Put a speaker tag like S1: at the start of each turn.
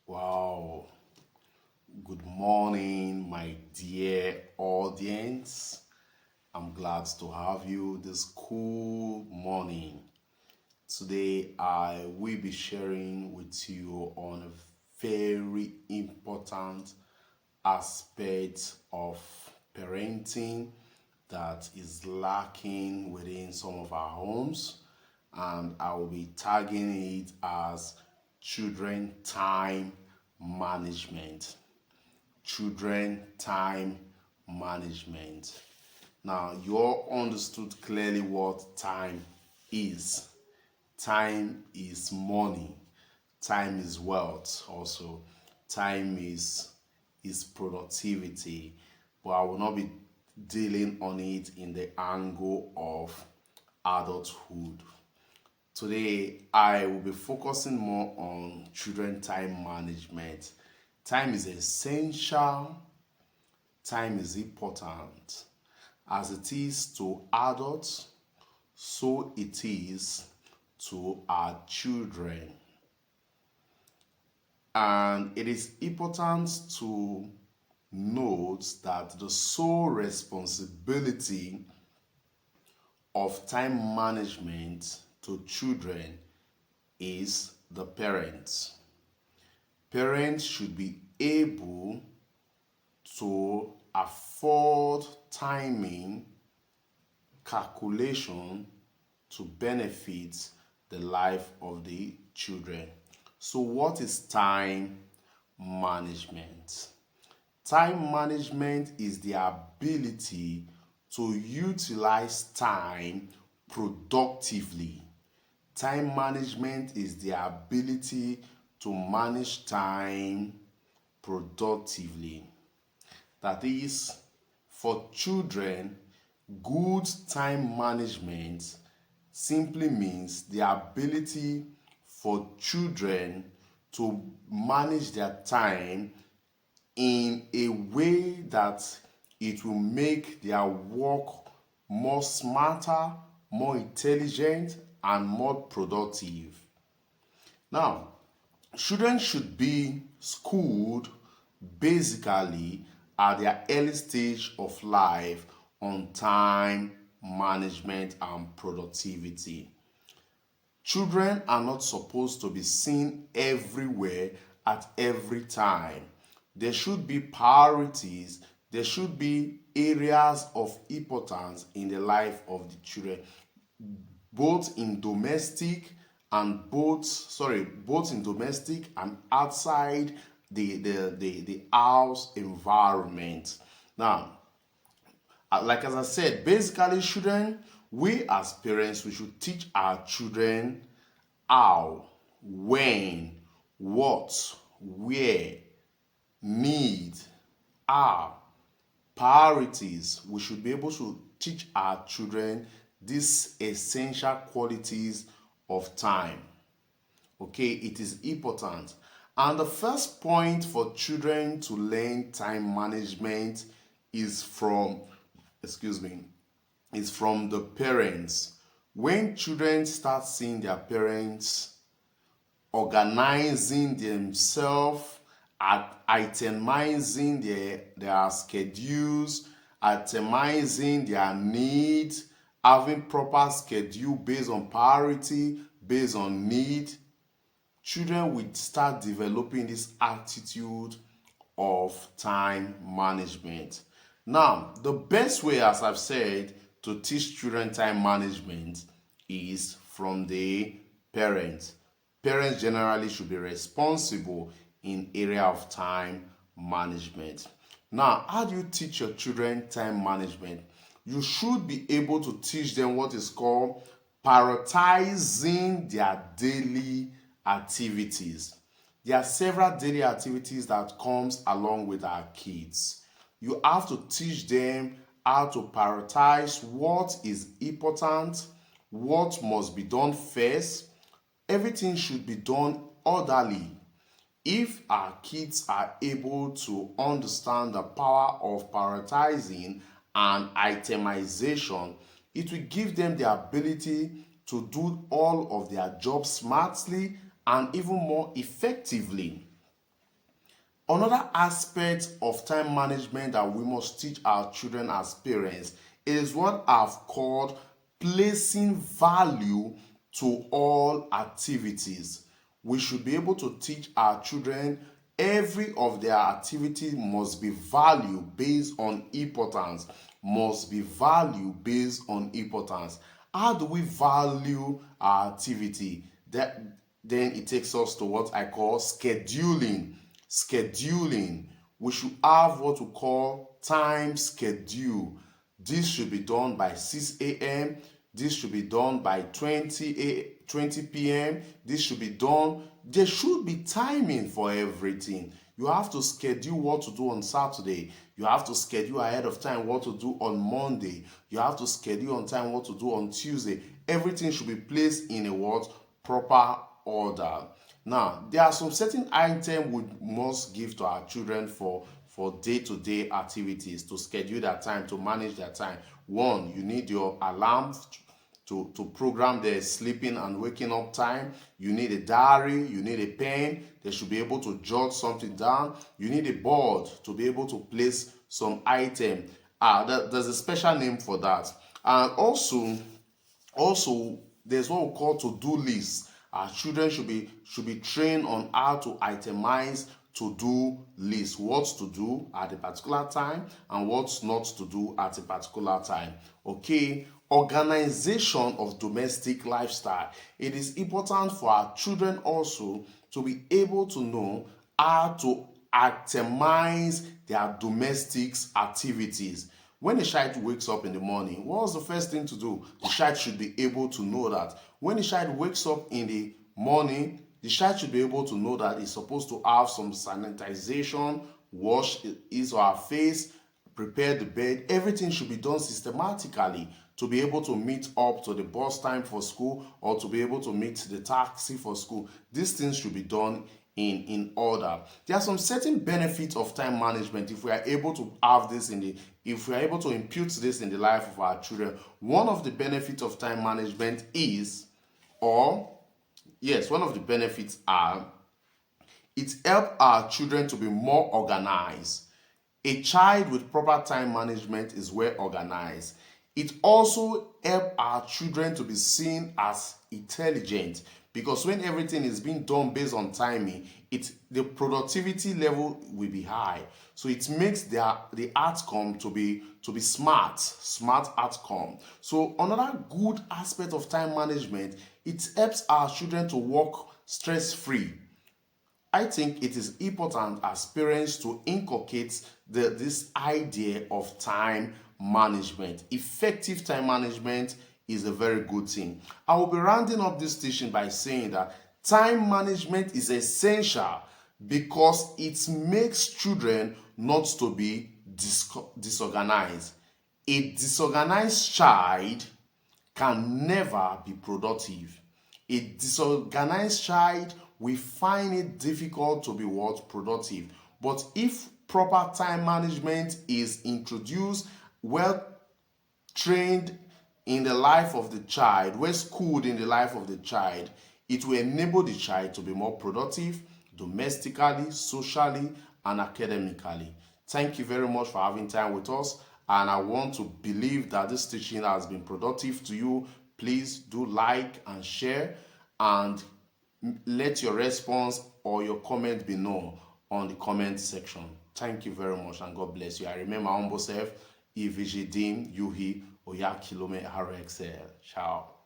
S1: Wow, good morning, my dear audience. I'm glad to have you this cool morning. Today, I will be sharing with you on a very important aspect of parenting that is lacking within some of our homes, and I will be tagging it as children time management. Children time management. Now, you all understood clearly what time is. Time is money. Time is wealth. Also, time is productivity. But I will not be dealing on it in the angle of adulthood. Today, I will be focusing more on children time management. Time is essential, time is important. As it is to adults, so it is to our children. And it is important to note that the sole responsibility of time management to children is the parents. Parents should be able to afford timing calculation to benefit the life of the children. So, what is time management? Time management is the ability to utilize time productively. Time management is the ability to manage time productively. That is, for children, good time management simply means the ability for children to manage their time in a way that it will make their work more smarter, more intelligent, and more productive. Now, children should be schooled basically at their early stage of life on time management and productivity. Children are not supposed to be seen everywhere at every time. There should be priorities, there should be areas of importance in the life of the children, both in domestic and both in domestic and outside the house environment. Now, like as I said, basically children, we as parents, we should teach our children how, when, what, where, need, are, priorities. We should be able to teach our children these essential qualities of time. Okay, it is important. And the first point for children to learn time management is from, excuse me, is from the parents. When children start seeing their parents organizing themselves, itemizing their schedules, itemizing their needs, having proper schedule based on priority, based on need, children will start developing this attitude of time management. Now, the best way, as I've said, to teach children time management is from the parents. Parents generally should be responsible in area of time management. Now, how do you teach your children time management? You should be able to teach them what is called prioritizing their daily activities. There are several daily activities that comes along with our kids. You have to teach them how to prioritize what is important, what must be done first. Everything should be done orderly. If our kids are able to understand the power of prioritizing and itemization, it will give them the ability to do all of their jobs smartly and even more effectively. Another aspect of time management that we must teach our children as parents is what I've called placing value to all activities. We should be able to teach our children every of their activity must be value based on importance, must be value based on importance. How do we value our activity? Then it takes us to what I call scheduling. We should have what we call time schedule. This should be done by 6 a.m. This should be done by 20 p.m. This should be done. There should be timing for everything. You have to schedule what to do on Saturday. You have to schedule ahead of time what to do on Monday. You have to schedule on time what to do on Tuesday. Everything should be placed in a what? Proper order. Now, there are some certain items we must give to our children for day-to-day activities, to schedule their time, to manage their time. One, you need your alarm to program their sleeping and waking up time. You need a diary, you need a pen. They should be able to jot something down. You need a board to be able to place some item. There's a special name for that. And also there's what we call to-do lists. Our children should be trained on how to itemize to-do list, what to do at a particular time and what's not to do at a particular time. Okay, organization of domestic lifestyle. It is important for our children also to be able to know how to itemize their domestic activities. When a child wakes up in the morning, what's the first thing to do? The child should be able to know that. When the child wakes up in the morning, the child should be able to know that he's supposed to have some sanitization, wash his or her face, prepare the bed. Everything should be done systematically to be able to meet up to the bus time for school or to be able to meet the taxi for school. These things should be done in order. There are some certain benefits of time management if we are able to have this if we are able to impute this in the life of our children. One of the benefits of time management one of the benefits are it helps our children to be more organized. A child with proper time management is well organized. It also helps our children to be seen as intelligent, because when everything is being done based on timing, the productivity level will be high. So it makes the outcome to be smart outcome. So another good aspect of time management, it helps our children to work stress-free. I think it is important as parents to inculcate this idea of time management. Effective time management is a very good thing. I will be rounding up this teaching by saying that time management is essential because it makes children not to be disorganized. A disorganized child can never be productive. A disorganized child will find it difficult to be productive. But if proper time management is introduced, well trained in the life of the child, well schooled in the life of the child, it will enable the child to be more productive domestically, socially, and academically. Thank you very much for having time with us, and I want to believe that this teaching has been productive to you. Please do like and share, and let your response or your comment be known on the comment section. Thank you very much, and God bless you. I remember humble self, Ivijidin Yuhi Oyakilome RXL. Ciao.